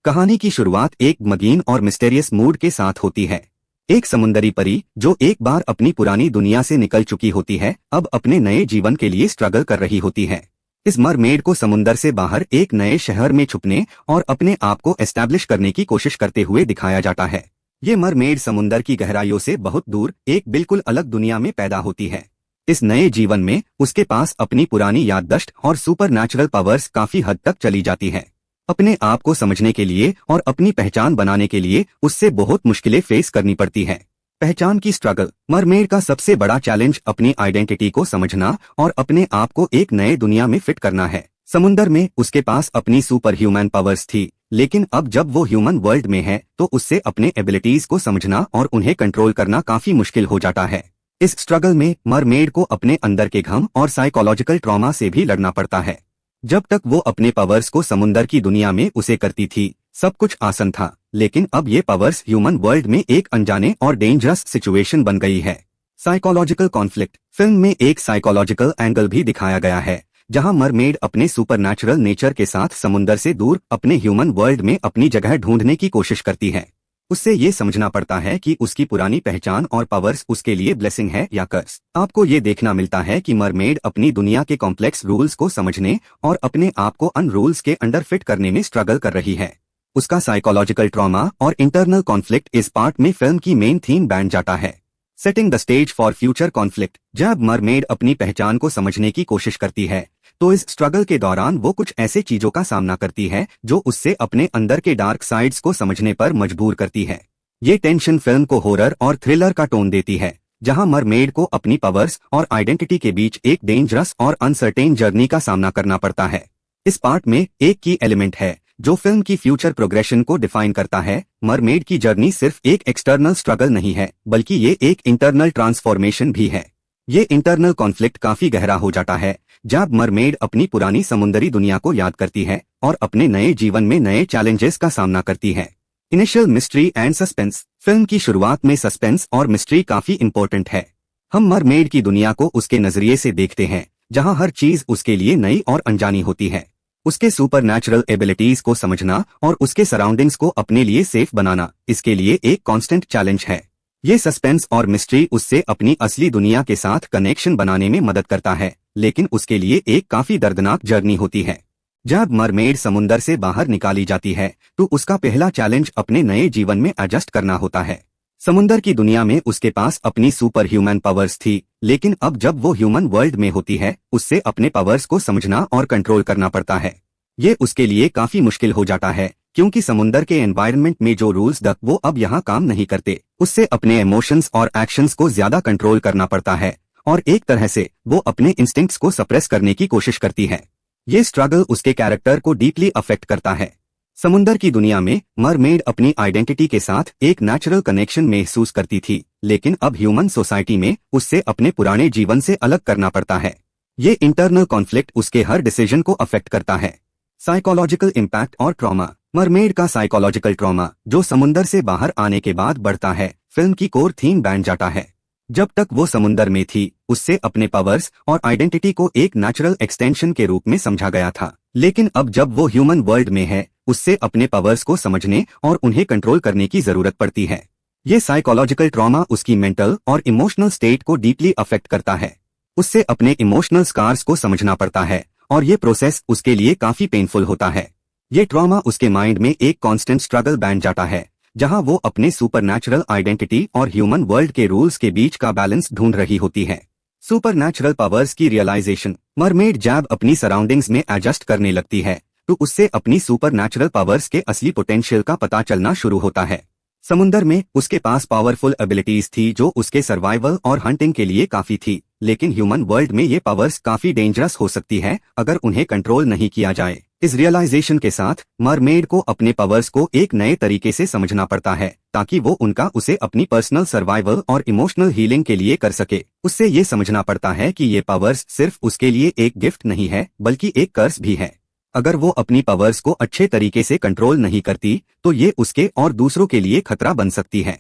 कहानी की शुरुआत एक मगीन और मिस्टेरियस मूड के साथ होती है। एक समुंदरी परी जो एक बार अपनी पुरानी दुनिया से निकल चुकी होती है, अब अपने नए जीवन के लिए स्ट्रगल कर रही होती है। इस मरमेड को समुंदर से बाहर एक नए शहर में छुपने और अपने आप को एस्टैब्लिश करने की कोशिश करते हुए दिखाया जाता है। ये मरमेड समुंदर की गहराइयों से बहुत दूर एक बिल्कुल अलग दुनिया में पैदा होती है। इस नए जीवन में उसके पास अपनी पुरानी याददाश्त और सुपरनैचुरल पावर्स काफी हद तक चली जाती है। अपने आप को समझने के लिए और अपनी पहचान बनाने के लिए उससे बहुत मुश्किलें फेस करनी पड़ती है। पहचान की स्ट्रगल। मरमेड का सबसे बड़ा चैलेंज अपनी आइडेंटिटी को समझना और अपने आप को एक नए दुनिया में फिट करना है। समुंदर में उसके पास अपनी सुपर ह्यूमन पावर्स थी, लेकिन अब जब वो ह्यूमन वर्ल्ड में है तो उससे अपने एबिलिटीज को समझना और उन्हें कंट्रोल करना काफी मुश्किल हो जाता है। इस स्ट्रगल में मरमेड को अपने अंदर के घम और साइकोलॉजिकल ट्रॉमा से भी लड़ना पड़ता है। जब तक वो अपने पावर्स को समुंदर की दुनिया में उसे करती थी, सब कुछ आसान था, लेकिन अब ये पावर्स ह्यूमन वर्ल्ड में एक अनजाने और डेंजरस सिचुएशन बन गई है। Psychological conflict. फिल्म में एक साइकोलॉजिकल एंगल भी दिखाया गया है, जहां मरमेड अपने सुपरनैचुरल नेचर के साथ समुंदर से दूर अपने ह्यूमन वर्ल्ड में अपनी जगह ढूंढने की कोशिश करती है। उससे ये समझना पड़ता है कि उसकी पुरानी पहचान और पावर्स उसके लिए ब्लेसिंग है या कर्स। आपको ये देखना मिलता है कि मरमेड अपनी दुनिया के कॉम्प्लेक्स रूल्स को समझने और अपने आप को अन रूल्स के अंडर फिट करने में स्ट्रगल कर रही है। उसका साइकोलॉजिकल ट्रॉमा और इंटरनल कॉन्फ्लिक्ट इस पार्ट में फिल्म की मेन थीम बन जाता है। Setting the stage for future conflict. जब मरमेड अपनी पहचान को समझने की कोशिश करती है तो इस स्ट्रगल के दौरान वो कुछ ऐसे चीजों का सामना करती है जो उससे अपने अंदर के डार्क साइड्स को समझने पर मजबूर करती है। ये टेंशन फिल्म को हॉरर और थ्रिलर का टोन देती है, जहां मरमेड को अपनी पावर्स और आइडेंटिटी के बीच एक डेंजरस और अनसर्टेन जर्नी का सामना करना पड़ता है। इस पार्ट में एक की एलिमेंट है जो फिल्म की फ्यूचर प्रोग्रेशन को डिफाइन करता है। मरमेड की जर्नी सिर्फ एक एक्सटर्नल स्ट्रगल नहीं है, बल्कि ये एक इंटरनल ट्रांसफॉर्मेशन भी है। ये इंटरनल कॉन्फ्लिक्ट काफी गहरा हो जाता है जब मरमेड अपनी पुरानी समुंदरी दुनिया को याद करती है और अपने नए जीवन में नए चैलेंजेस का सामना करती है। Initial mystery and suspense. Film की शुरुआत में सस्पेंस और मिस्ट्री काफी इंपॉर्टेंट है। हम मरमेड की दुनिया को उसके नजरिए से देखते हैं, जहां हर चीज उसके लिए नई और अनजानी होती है। उसके सुपरनैचुरल एबिलिटीज को समझना और उसके सराउंडिंग्स को अपने लिए सेफ बनाना इसके लिए एक कांस्टेंट चैलेंज है। ये सस्पेंस और मिस्ट्री उससे अपनी असली दुनिया के साथ कनेक्शन बनाने में मदद करता है, लेकिन उसके लिए एक काफी दर्दनाक जर्नी होती है। जब मरमेड समुंदर से बाहर निकाली जाती है तो उसका पहला चैलेंज अपने नए जीवन में एडजस्ट करना होता है। समुंदर की दुनिया में उसके पास अपनी सुपर ह्यूमन पावर्स थी, लेकिन अब जब वो ह्यूमन वर्ल्ड में होती है उससे अपने पावर्स को समझना और कंट्रोल करना पड़ता है। ये उसके लिए काफी मुश्किल हो जाता है, क्योंकि समुंदर के एनवायरनमेंट में जो रूल्स वो अब यहाँ काम नहीं करते। उससे अपने इमोशंस और एक्शंस को ज्यादा कंट्रोल करना पड़ता है और एक तरह से वो अपने इंस्टिंक्ट्स को सप्रेस करने की कोशिश करती है। ये स्ट्रगल उसके कैरेक्टर को डीपली अफेक्ट करता है। समुंदर की दुनिया में मरमेड अपनी आइडेंटिटी के साथ एक नेचुरल कनेक्शन महसूस करती थी, लेकिन अब ह्यूमन सोसाइटी में उससे अपने पुराने जीवन से अलग करना पड़ता है। ये इंटरनल कॉन्फ्लिक्ट उसके हर डिसीजन को अफेक्ट करता है। साइकोलॉजिकल इम्पैक्ट और ट्रॉमा। मरमेड का साइकोलॉजिकल ट्रॉमा जो समुंदर से बाहर आने के बाद बढ़ता है, फिल्म की कोर थीम बन जाता है। जब तक वो समुंदर में थी उससे अपने पावर्स और आइडेंटिटी को एक नेचुरल एक्सटेंशन के रूप में समझा गया था, लेकिन अब जब वो ह्यूमन वर्ल्ड में है उससे अपने पावर्स को समझने और उन्हें कंट्रोल करने की जरूरत पड़ती है। ये साइकोलॉजिकल ट्रॉमा उसकी मेंटल और इमोशनल स्टेट को डीपली अफेक्ट करता है। उससे अपने इमोशनल स्कार्स को समझना पड़ता है और ये प्रोसेस उसके लिए काफी पेनफुल होता है। ये ट्रॉमा उसके माइंड में एक कांस्टेंट स्ट्रगल बन जाता है, जहां वो अपने सुपरनैचुरल आइडेंटिटी और ह्यूमन वर्ल्ड के रूल्स के बीच का बैलेंस ढूंढ रही होती है। सुपरनैचुरल पावर्स की रियलाइजेशन। मरमेड जब अपनी सराउंडिंग्स में एडजस्ट करने लगती है तो उससे अपनी सुपरनैचुरल पावर्स के असली पोटेंशियल का पता चलना शुरू होता है। समुंदर में उसके पास पावरफुल एबिलिटीज थी जो उसके सर्वाइवल और हंटिंग के लिए काफी थी, लेकिन ह्यूमन वर्ल्ड में ये पावर्स काफी डेंजरस हो सकती है अगर उन्हें कंट्रोल नहीं किया जाए। इस रियलाइजेशन के साथ मरमेड को अपने पावर्स को एक नए तरीके से समझना पड़ता है ताकि वो उसे अपनी पर्सनल सर्वाइवल और इमोशनल हीलिंग के लिए कर सके। उससे ये समझना पड़ता है कि ये पावर्स सिर्फ उसके लिए एक गिफ्ट नहीं है, बल्कि एक कर्स भी है। अगर वो अपनी पावर्स को अच्छे तरीके से कंट्रोल नहीं करती तो ये उसके और दूसरों के लिए खतरा बन सकती है।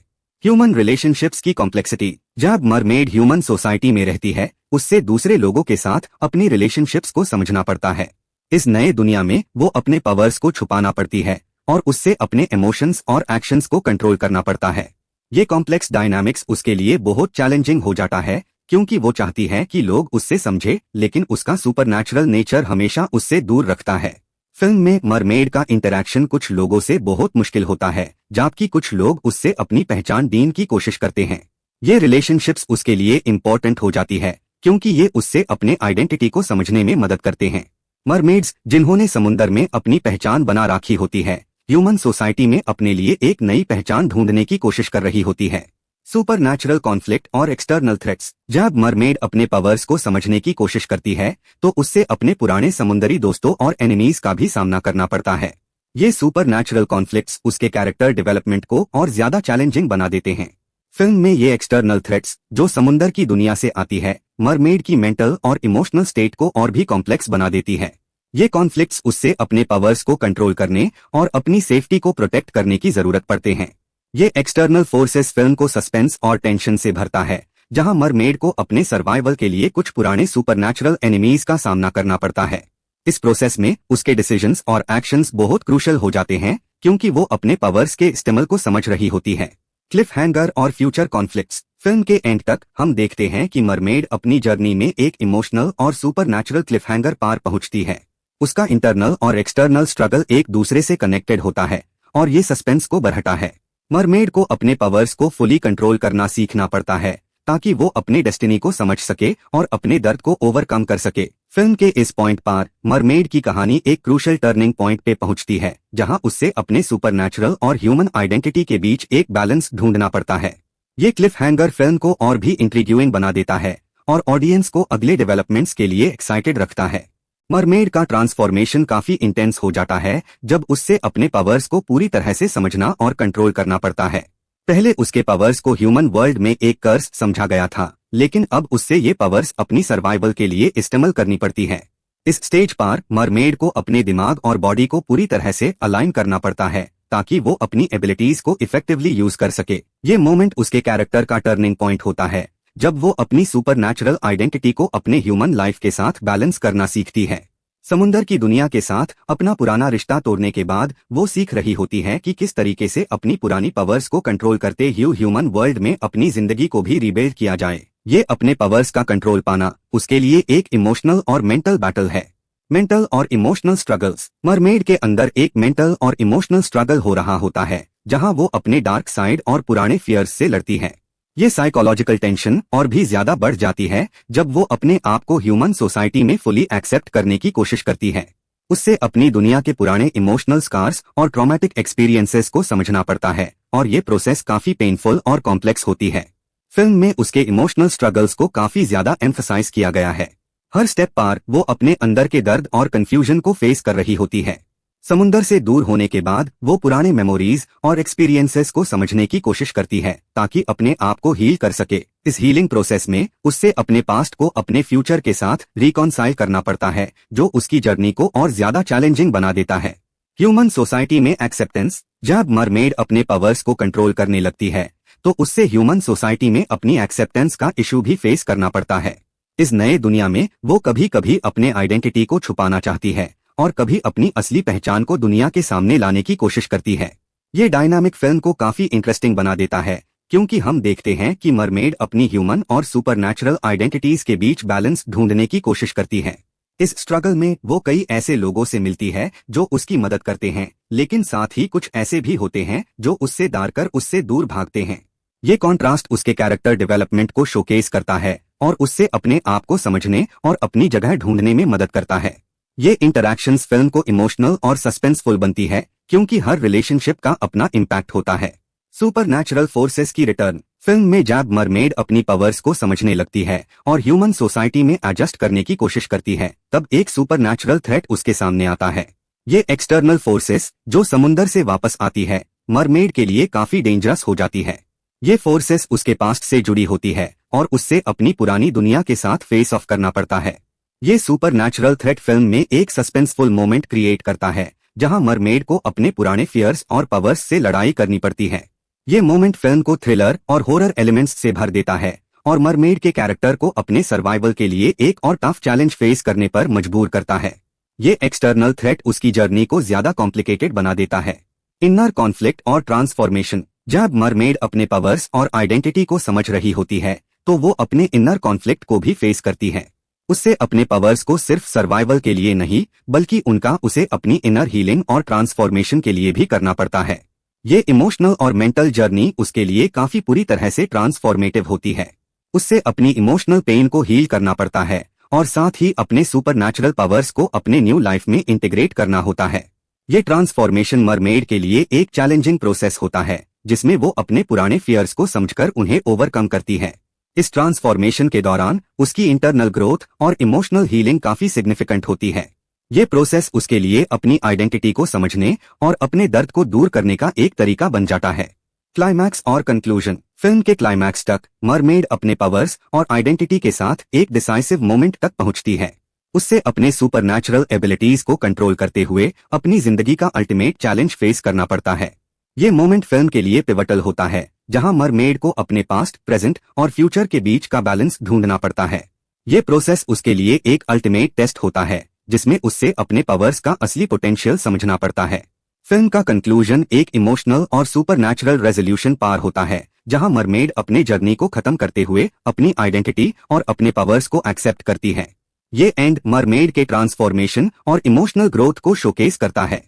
ह्यूमन रिलेशनशिप्स की कॉम्प्लेक्सिटी। जब मरमेड ह्यूमन सोसाइटी में रहती है उससे दूसरे लोगों के साथ अपनी रिलेशनशिप्स को समझना पड़ता है। इस नए दुनिया में वो अपने पावर्स को छुपाना पड़ती है, और उससे अपने इमोशंस और एक्शंस को कंट्रोल करना पड़ता है। ये कॉम्प्लेक्स डायनामिक्स उसके लिए बहुत चैलेंजिंग हो जाता है, क्योंकि वो चाहती है कि लोग उससे समझे, लेकिन उसका सुपरनैचुरल नेचर हमेशा उससे दूर रखता है। फिल्म में मरमेड का इंटरैक्शन कुछ लोगों से बहुत मुश्किल होता है, जबकि कुछ लोग उससे अपनी पहचान देने की कोशिश करते हैं। ये रिलेशनशिप्स उसके लिए इम्पोर्टेंट हो जाती है, क्योंकि ये उससे अपने आइडेंटिटी को समझने में मदद करते हैं। मरमेड्स, जिन्होंने समुद्र में अपनी पहचान बना रखी होती है, ह्यूमन सोसाइटी में अपने लिए एक नई पहचान ढूंढने की कोशिश कर रही होती है। सुपर नेचुरल कॉन्फ्लिक्ट और एक्सटर्नल थ्रेट्स। जब मरमेड अपने पावर्स को समझने की कोशिश करती है, तो उससे अपने पुराने समुद्री दोस्तों और एनिमीज का भी सामना करना पड़ता है। ये सुपर नेचुरल कॉन्फ्लिक्ट्स उसके कैरेक्टर डेवलपमेंट को और ज्यादा चैलेंजिंग बना देते हैं। फिल्म में ये एक्सटर्नल थ्रेट्स, जो समुद्र की दुनिया से आती है, मरमेड की मेंटल और इमोशनल स्टेट को और भी कॉम्प्लेक्स बना देती है। ये कॉन्फ्लिक्ट्स उससे अपने पावर्स को कंट्रोल करने और अपनी सेफ्टी को प्रोटेक्ट करने की जरूरत पड़ते हैं। ये एक्सटर्नल फोर्सेस फिल्म को सस्पेंस और टेंशन से भरता है, जहां मरमेड को अपने सर्वाइवल के लिए कुछ पुराने सुपरनैचुरल एनिमीज का सामना करना पड़ता है। इस प्रोसेस में उसके डिसीजंस और एक्शंस बहुत क्रूशल हो जाते हैं, क्योंकि वो अपने पावर्स के इस्तेमाल को समझ रही होती है। क्लिफ हैंगर और फ्यूचर कॉन्फ्लिक्ट्स। फिल्म के एंड तक हम देखते हैं कि मरमेड अपनी जर्नी में एक इमोशनल और सुपरनैचुरल क्लिफ हैंगर पार पहुंचती है। उसका इंटरनल और एक्सटर्नल स्ट्रगल एक दूसरे से कनेक्टेड होता है, और ये सस्पेंस को बढ़ाता है। मरमेड को अपने पावर्स को फुली कंट्रोल करना सीखना पड़ता है, ताकि वो अपने डेस्टिनी को समझ सके और अपने दर्द को ओवरकम कर सके। फिल्म के इस पॉइंट पर मरमेड की कहानी एक क्रूशल टर्निंग पॉइंट पे पहुंचती है, जहां उससे अपने सुपरनैचुरल और ह्यूमन आइडेंटिटी के बीच एक बैलेंस ढूंढना पड़ता है। ये क्लिफ हैंगर फिल्म को और भी इंट्रिग्यूइंग बना देता है और ऑडियंस को अगले डेवलपमेंट्स के लिए एक्साइटेड रखता है। मरमेड का ट्रांसफॉर्मेशन काफी इंटेंस हो जाता है, जब उससे अपने पावर्स को पूरी तरह से समझना और कंट्रोल करना पड़ता है। पहले उसके पावर्स को ह्यूमन वर्ल्ड में एक कर्स समझा गया था, लेकिन अब उससे ये पावर्स अपनी सर्वाइवल के लिए इस्तेमाल करनी पड़ती है। इस स्टेज पर मरमेड को अपने दिमाग और बॉडी को पूरी तरह से अलाइन करना पड़ता है, ताकि वो अपनी एबिलिटीज को इफेक्टिवली यूज कर सके। ये मोमेंट उसके कैरेक्टर का टर्निंग पॉइंट होता है, जब वो अपनी सुपरनैचुरल आइडेंटिटी को अपने ह्यूमन लाइफ के साथ बैलेंस करना सीखती है। समुद्र की दुनिया के साथ अपना पुराना रिश्ता तोड़ने के बाद वो सीख रही होती है कि किस तरीके से अपनी पुरानी पावर्स को कंट्रोल करते हुए ह्यूमन वर्ल्ड में अपनी जिंदगी को भी रिबिल्ड किया जाए। ये अपने पावर्स का कंट्रोल पाना उसके लिए एक इमोशनल और मेंटल बैटल है। मेंटल और इमोशनल स्ट्रगल्स। मरमेड के अंदर एक मेंटल और इमोशनल स्ट्रगल हो रहा होता है, जहां वो अपने डार्क साइड और पुराने फियर्स से लड़ती है। ये साइकोलॉजिकल टेंशन और भी ज्यादा बढ़ जाती है जब वो अपने आप को ह्यूमन सोसाइटी में फुली एक्सेप्ट करने की कोशिश करती है। उससे अपनी दुनिया के पुराने इमोशनल स्कार्स और ट्रॉमेटिक एक्सपीरियंसेस को समझना पड़ता है, और ये प्रोसेस काफी पेनफुल और कॉम्प्लेक्स होती है। फिल्म में उसके इमोशनल स्ट्रगल्स को काफी ज्यादा एम्फसाइज किया गया है। हर स्टेप पर वो अपने अंदर के दर्द और कंफ्यूजन को फेस कर रही होती है। समुद्र से दूर होने के बाद वो पुराने मेमोरीज और एक्सपीरियंसेस को समझने की कोशिश करती है, ताकि अपने आप को हील कर सके। इस हीलिंग प्रोसेस में उससे अपने पास्ट को अपने फ्यूचर के साथ रिकॉन्साइल करना पड़ता है, जो उसकी जर्नी को और ज्यादा चैलेंजिंग बना देता है। ह्यूमन सोसाइटी में एक्सेप्टेंस। जब मरमेड अपने पावर्स को कंट्रोल करने लगती है, तो उससे ह्यूमन सोसाइटी में अपनी एक्सेप्टेंस का इशू भी फेस करना पड़ता है। इस नए दुनिया में वो कभी कभी अपने आइडेंटिटी को छुपाना चाहती है, और कभी अपनी असली पहचान को दुनिया के सामने लाने की कोशिश करती है। ये डायनामिक फिल्म को काफी इंटरेस्टिंग बना देता है, क्योंकि हम देखते हैं कि मरमेड अपनी ह्यूमन और सुपरनैचुरल आइडेंटिटीज के बीच बैलेंस ढूंढने की कोशिश करती है। इस स्ट्रगल में वो कई ऐसे लोगों से मिलती है जो उसकी मदद करते हैं, लेकिन साथ ही कुछ ऐसे भी होते हैं जो उससे डरकर उससे दूर भागते हैं। ये कॉन्ट्रास्ट उसके कैरेक्टर डेवलपमेंट को शोकेस करता है और उससे अपने आप को समझने और अपनी जगह ढूंढने में मदद करता है। ये इंटरैक्शंस फिल्म को इमोशनल और सस्पेंसफुल बनती है, क्योंकि हर रिलेशनशिप का अपना इम्पैक्ट होता है। सुपरनैचुरल फोर्सेस की रिटर्न। फिल्म में जब मरमेड अपनी पावर्स को समझने लगती है और ह्यूमन सोसाइटी में एडजस्ट करने की कोशिश करती है, तब एक सुपरनैचुरल थ्रेट उसके सामने आता है। ये एक्सटर्नल फोर्सेस जो समुद्र से वापस आती है, मरमेड के लिए काफी डेंजरस हो जाती है। ये फोर्सेस उसके पास्ट से जुड़ी होती है और उससे अपनी पुरानी दुनिया के साथ फेस ऑफ करना पड़ता है। ये सुपरनैचुरल थ्रेट फिल्म में एक सस्पेंसफुल मोमेंट क्रिएट करता है, जहां मरमेड को अपने पुराने फियर्स और पावर्स से लड़ाई करनी पड़ती है। ये मोमेंट फिल्म को थ्रिलर और हॉरर एलिमेंट्स से भर देता है और मरमेड के कैरेक्टर को अपने सर्वाइवल के लिए एक और टफ चैलेंज फेस करने पर मजबूर करता है। ये एक्सटर्नल थ्रेट उसकी जर्नी को ज्यादा कॉम्प्लिकेटेड बना देता है। इनर कॉन्फ्लिक्ट और ट्रांसफॉर्मेशन। जब मरमेड अपने पावर्स और आइडेंटिटी को समझ रही होती है तो वो अपने इनर कॉन्फ्लिक्ट को भी फेस करती है। उससे अपने पावर्स को सिर्फ सर्वाइवल के लिए नहीं बल्कि उसे अपनी इनर हीलिंग और ट्रांसफॉर्मेशन के लिए भी करना पड़ता है। ये इमोशनल और मेंटल जर्नी उसके लिए काफी पूरी तरह से ट्रांसफॉर्मेटिव होती है। उससे अपनी इमोशनल पेन को हील करना पड़ता है और साथ ही अपने सुपरनैचुरल पावर्स को अपने न्यू लाइफ में इंटीग्रेट करना होता है। ये ट्रांसफॉर्मेशन मरमेड के लिए एक चैलेंजिंग प्रोसेस होता है जिसमें वो अपने पुराने फियर्स को समझकर उन्हें ओवरकम करती है। इस ट्रांसफॉर्मेशन के दौरान उसकी इंटरनल ग्रोथ और इमोशनल हीलिंग काफी सिग्निफिकेंट होती है। ये प्रोसेस उसके लिए अपनी आइडेंटिटी को समझने और अपने दर्द को दूर करने का एक तरीका बन जाता है। क्लाइमैक्स और कंक्लूजन। फिल्म के क्लाइमैक्स तक मरमेड अपने पावर्स और आइडेंटिटी के साथ एक डिसाइसिव मोमेंट तक पहुंचती है। उससे अपने सुपरनैचुरल एबिलिटीज को कंट्रोल करते हुए अपनी जिंदगी का अल्टीमेट चैलेंज फेस करना पड़ता है। ये मोमेंट फिल्म के लिए पिवटल होता है जहां मरमेड को अपने पास्ट, प्रेजेंट और फ्यूचर के बीच का बैलेंस ढूंढना पड़ता है। ये प्रोसेस उसके लिए एक अल्टीमेट टेस्ट होता है जिसमें उससे अपने पावर्स का असली पोटेंशियल समझना पड़ता है। फिल्म का कंक्लूजन एक इमोशनल और सुपरनैचुरल रेजोल्यूशन पार होता है जहां मरमेड अपने जर्नी को खत्म करते हुए अपनी आइडेंटिटी और अपने पावर्स को एक्सेप्ट करती है। ये एंड मरमेड के ट्रांसफॉर्मेशन और इमोशनल ग्रोथ को शोकेस करता है।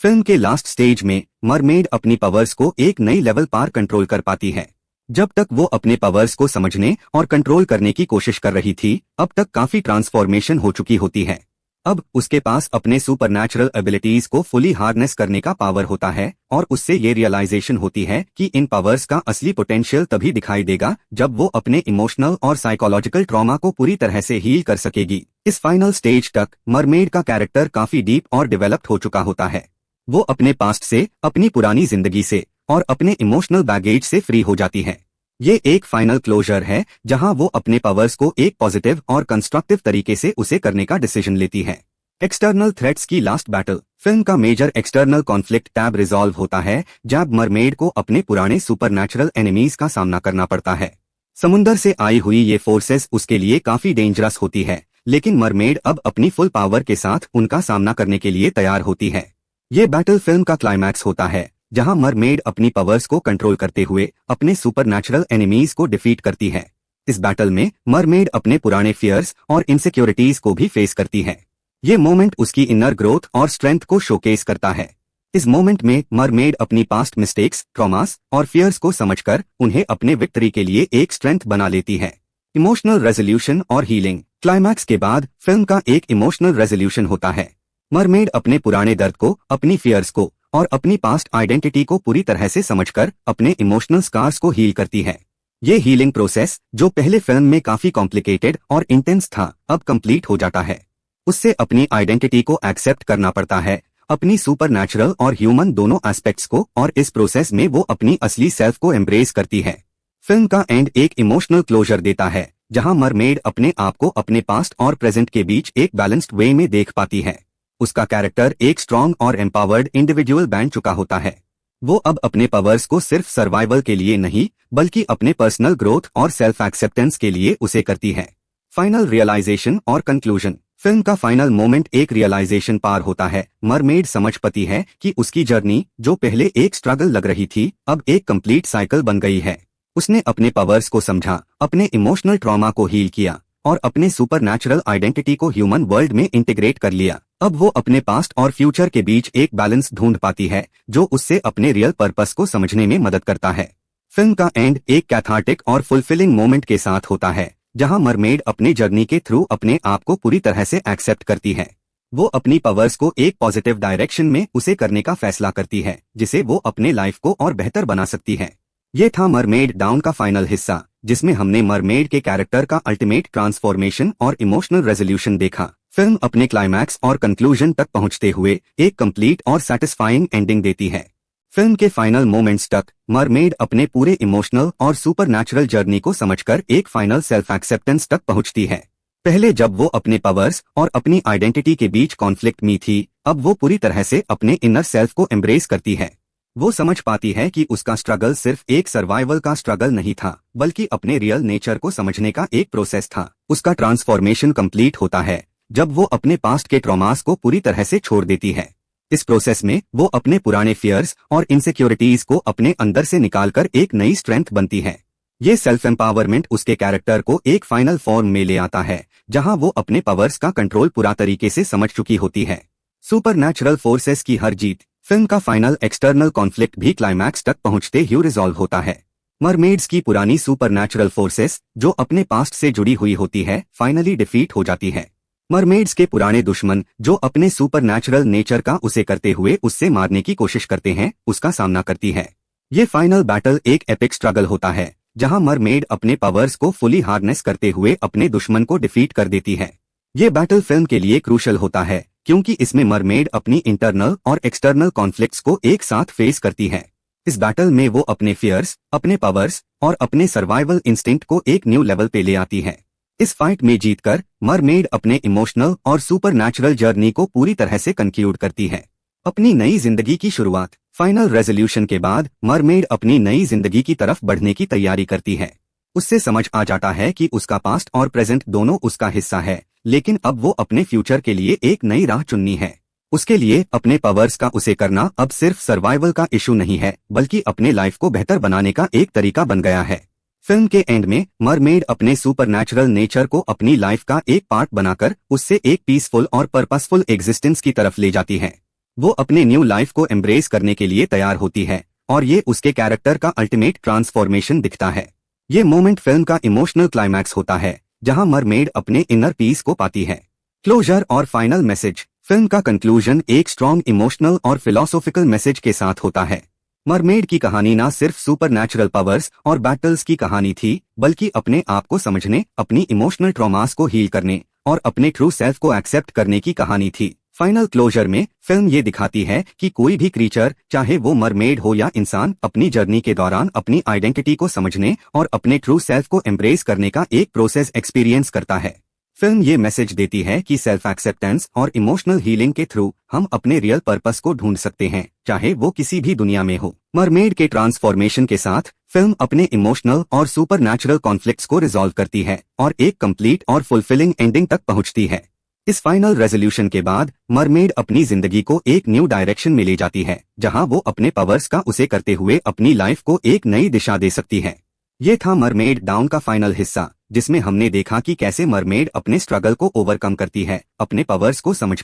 फिल्म के लास्ट स्टेज में मरमेड अपनी पावर्स को एक नई लेवल पार कंट्रोल कर पाती है। जब तक वो अपने पावर्स को समझने और कंट्रोल करने की कोशिश कर रही थी, अब तक काफी ट्रांसफॉर्मेशन हो चुकी होती है। अब उसके पास अपने सुपरनैचुरल एबिलिटीज को फुली हार्नेस करने का पावर होता है और उससे ये रियलाइजेशन होती है कि इन पावर्स का असली पोटेंशियल तभी दिखाई देगा जब वो अपने इमोशनल और साइकोलॉजिकल ट्रॉमा को पूरी तरह से हील कर सकेगी। इस फाइनल स्टेज तक मरमेड का कैरेक्टर काफी डीप और डेवलप्ड हो चुका होता है। वो अपने पास्ट से, अपनी पुरानी जिंदगी से और अपने इमोशनल बैगेज से फ्री हो जाती है। ये एक फाइनल क्लोजर है जहां वो अपने पावर्स को एक पॉजिटिव और कंस्ट्रक्टिव तरीके से उसे करने का डिसीजन लेती है। एक्सटर्नल थ्रेट्स की लास्ट बैटल। फिल्म का मेजर एक्सटर्नल कॉन्फ्लिक्ट टैब रिजॉल्व होता है जब मरमेड को अपने पुराने सुपरनैचुरल एनिमीज का सामना करना पड़ता है। समुंदर से आई हुई ये फोर्सेस उसके लिए काफी डेंजरस होती है, लेकिन मरमेड अब अपनी फुल पावर के साथ उनका सामना करने के लिए तैयार होती है। ये बैटल फिल्म का क्लाइमैक्स होता है जहां मरमेड अपनी पावर्स को कंट्रोल करते हुए अपने सुपरनैचुरल एनिमीज को डिफीट करती है। इस बैटल में मरमेड अपने पुराने फियर्स और इनसिक्योरिटीज को भी फेस करती है। ये मोमेंट उसकी इनर ग्रोथ और स्ट्रेंथ को शोकेस करता है। इस मोमेंट में मरमेड अपनी पास्ट मिस्टेक्स, ट्रॉमास और फियर्स को समझकर उन्हें अपने विक्ट्री के लिए एक स्ट्रेंथ बना लेती है। इमोशनल रेजोल्यूशन और हीलिंग। क्लाइमैक्स के बाद फिल्म का एक इमोशनल रेजोल्यूशन होता है। मरमेड अपने पुराने दर्द को, अपनी फियर्स को और अपनी पास्ट आइडेंटिटी को पूरी तरह से समझकर अपने इमोशनल स्कार्स को हील करती है। ये हीलिंग प्रोसेस, जो पहले फिल्म में काफी कॉम्प्लिकेटेड और इंटेंस था, अब कंप्लीट हो जाता है। उससे अपनी आइडेंटिटी को एक्सेप्ट करना पड़ता है, अपनी सुपरनैचुरल और ह्यूमन दोनों एस्पेक्ट्स को, और इस प्रोसेस में वो अपनी असली सेल्फ को एम्ब्रेस करती है। फिल्म का एंड एक इमोशनल क्लोजर देता है जहां मरमेड अपने आप को अपने पास्ट और प्रेजेंट के बीच एक बैलेंस्ड वे में देख पाती है। उसका कैरेक्टर एक स्ट्रॉन्ग और एम्पावर्ड इंडिविजुअल बन चुका होता है। वो अब अपने पावर्स को सिर्फ सर्वाइवल के लिए नहीं बल्कि अपने पर्सनल ग्रोथ और सेल्फ एक्सेप्टेंस के लिए उसे करती है। फाइनल रियलाइजेशन और कंक्लूजन। फिल्म का फाइनल मोमेंट एक रियलाइजेशन पार होता है। मरमेड समझ पाती है कि उसकी जर्नी, जो पहले एक स्ट्रगल लग रही थी, अब एक कंप्लीट साइकिल बन गई है। उसने अपने पावर्स को समझा, अपने इमोशनल ट्रॉमा को हील किया और अपने सुपरनैचुरल आइडेंटिटी को ह्यूमन वर्ल्ड में इंटीग्रेट कर लिया। अब वो अपने पास्ट और फ्यूचर के बीच एक बैलेंस ढूंढ पाती है जो उससे अपने रियल पर्पस को समझने में मदद करता है। फिल्म का एंड एक कैथार्टिक और फुलफिलिंग मोमेंट के साथ होता है जहां मरमेड अपने जर्नी के थ्रू अपने आप को पूरी तरह से एक्सेप्ट करती है। वो अपनी पावर्स को एक पॉजिटिव डायरेक्शन में उसे करने का फैसला करती है जिसे वो अपने लाइफ को और बेहतर बना सकती है। ये था मरमेड डाउन का फाइनल हिस्सा, जिसमें हमने मरमेड के कैरेक्टर का अल्टीमेट ट्रांसफॉर्मेशन और इमोशनल रेजोल्यूशन देखा। फिल्म अपने क्लाइमैक्स और कंक्लूजन तक पहुंचते हुए एक कंप्लीट और सैटिस्फाइंग एंडिंग देती है। फिल्म के फाइनल मोमेंट्स तक मरमेड अपने पूरे इमोशनल और सुपरनैचुरल जर्नी को समझकर एक फाइनल सेल्फ एक्सेप्टेंस तक पहुंचती है। पहले जब वो अपने पावर्स और अपनी आइडेंटिटी के बीच कॉन्फ्लिक्ट में थी, अब वो पूरी तरह से अपने इनर सेल्फ को एम्ब्रेस करती है। वो समझ पाती है कि उसका स्ट्रगल सिर्फ एक सर्वाइवल का स्ट्रगल नहीं था, बल्कि अपने रियल नेचर को समझने का एक प्रोसेस था। उसका ट्रांसफॉर्मेशन कंप्लीट होता है जब वो अपने पास्ट के ट्रॉमास को पूरी तरह से छोड़ देती है। इस प्रोसेस में वो अपने पुराने फियर्स और इनसिक्योरिटीज को अपने अंदर से निकालकर एक नई स्ट्रेंथ बनती है। ये सेल्फ एम्पावरमेंट उसके कैरेक्टर को एक फाइनल फॉर्म में ले आता है, जहां वो अपने पावर्स का कंट्रोल पूरा तरीके से समझ चुकी होती है। सुपरनैचुरल फोर्सेस की हर जीत, फिल्म का फाइनल एक्सटर्नल कॉन्फ्लिक्ट भी क्लाइमैक्स तक पहुंचते ही रिजॉल्व होता है। मरमेड्स की पुरानी सुपरनैचुरल फोर्सेस, जो अपने पास्ट से जुड़ी हुई होती है, फाइनली डिफीट हो जाती है। मरमेड्स के पुराने दुश्मन, जो अपने सुपरनैचुरल नेचर का उसे करते हुए उससे मारने की कोशिश करते हैं, उसका सामना करती है। ये फाइनल बैटल एक एपिक स्ट्रगल होता है, जहां मरमेड अपने पावर्स को फुली हार्नेस करते हुए अपने दुश्मन को डिफीट कर देती है। ये बैटल फिल्म के लिए क्रूशल होता है, क्योंकि इसमें मरमेड अपनी इंटरनल और एक्सटर्नल कॉन्फ्लिक्ट्स को एक साथ फेस करती है। इस बैटल में वो अपने फियर्स, अपने पावर्स और अपने सर्वाइवल इंस्टिंक्ट को एक न्यू लेवल पे ले आती है। इस फाइट में जीतकर मरमेड अपने इमोशनल और सुपरनैचुरल जर्नी को पूरी तरह से कंक्लूड करती है। अपनी नई जिंदगी की शुरुआत, फाइनल रेजोल्यूशन के बाद मरमेड अपनी नई जिंदगी की तरफ बढ़ने की तैयारी करती है। उससे समझ आ जाता है कि उसका पास्ट और प्रेजेंट दोनों उसका हिस्सा है, लेकिन अब वो अपने फ्यूचर के लिए एक नई राह चुननी है। उसके लिए अपने पावर्स का उसे करना अब सिर्फ सर्वाइवल का इशू नहीं है, बल्कि अपने लाइफ को बेहतर बनाने का एक तरीका बन गया है। फिल्म के एंड में मरमेड अपने सुपरनैचुरल नेचर को अपनी लाइफ का एक पार्ट बनाकर उससे एक पीसफुल और पर्पसफुल एग्जिस्टेंस की तरफ ले जाती है। वो अपने न्यू लाइफ को एम्ब्रेस करने के लिए तैयार होती है, और ये उसके कैरेक्टर का अल्टीमेट ट्रांसफॉर्मेशन दिखता है। ये मोमेंट फिल्म का इमोशनल क्लाइमैक्स होता है, जहां मरमेड अपने इनर पीस को पाती है। क्लोजर और फाइनल मैसेज, फिल्म का कंक्लूजन एक स्ट्रॉन्ग इमोशनल और फिलोसॉफिकल मैसेज के साथ होता है। मरमेड की कहानी ना सिर्फ सुपरनैचुरल पावर्स और बैटल्स की कहानी थी, बल्कि अपने आप को समझने, अपनी इमोशनल ट्रॉमास को हील करने और अपने ट्रू सेल्फ को एक्सेप्ट करने की कहानी थी। फाइनल क्लोजर में फिल्म ये दिखाती है कि कोई भी क्रीचर, चाहे वो मरमेड हो या इंसान, अपनी जर्नी के दौरान अपनी आइडेंटिटी को समझने और अपने ट्रू सेल्फ को एम्ब्रेस करने का एक प्रोसेस एक्सपीरियंस करता है। फिल्म ये मैसेज देती है कि सेल्फ एक्सेप्टेंस और इमोशनल हीलिंग के थ्रू हम अपने रियल पर्पस को ढूंढ सकते हैं, चाहे वो किसी भी दुनिया में हो। मरमेड के ट्रांसफॉर्मेशन के साथ फिल्म अपने इमोशनल और सुपरनैचुरल कॉन्फ्लिक्ट्स को रिजॉल्व करती है और एक कंप्लीट और फुलफिलिंग एंडिंग तक पहुंचती है। इस फाइनल रेजोल्यूशन के बाद मरमेड अपनी जिंदगी को एक न्यू डायरेक्शन में ले जाती है, जहां वो अपने पावर्स का उसे करते हुए अपनी लाइफ को एक नई दिशा दे सकती है। ये था मरमेड डाउन का फाइनल हिस्सा, जिसमें हमने देखा कि कैसे मरमेड अपने स्ट्रगल को ओवरकम करती है, अपने पावर्स को समझकर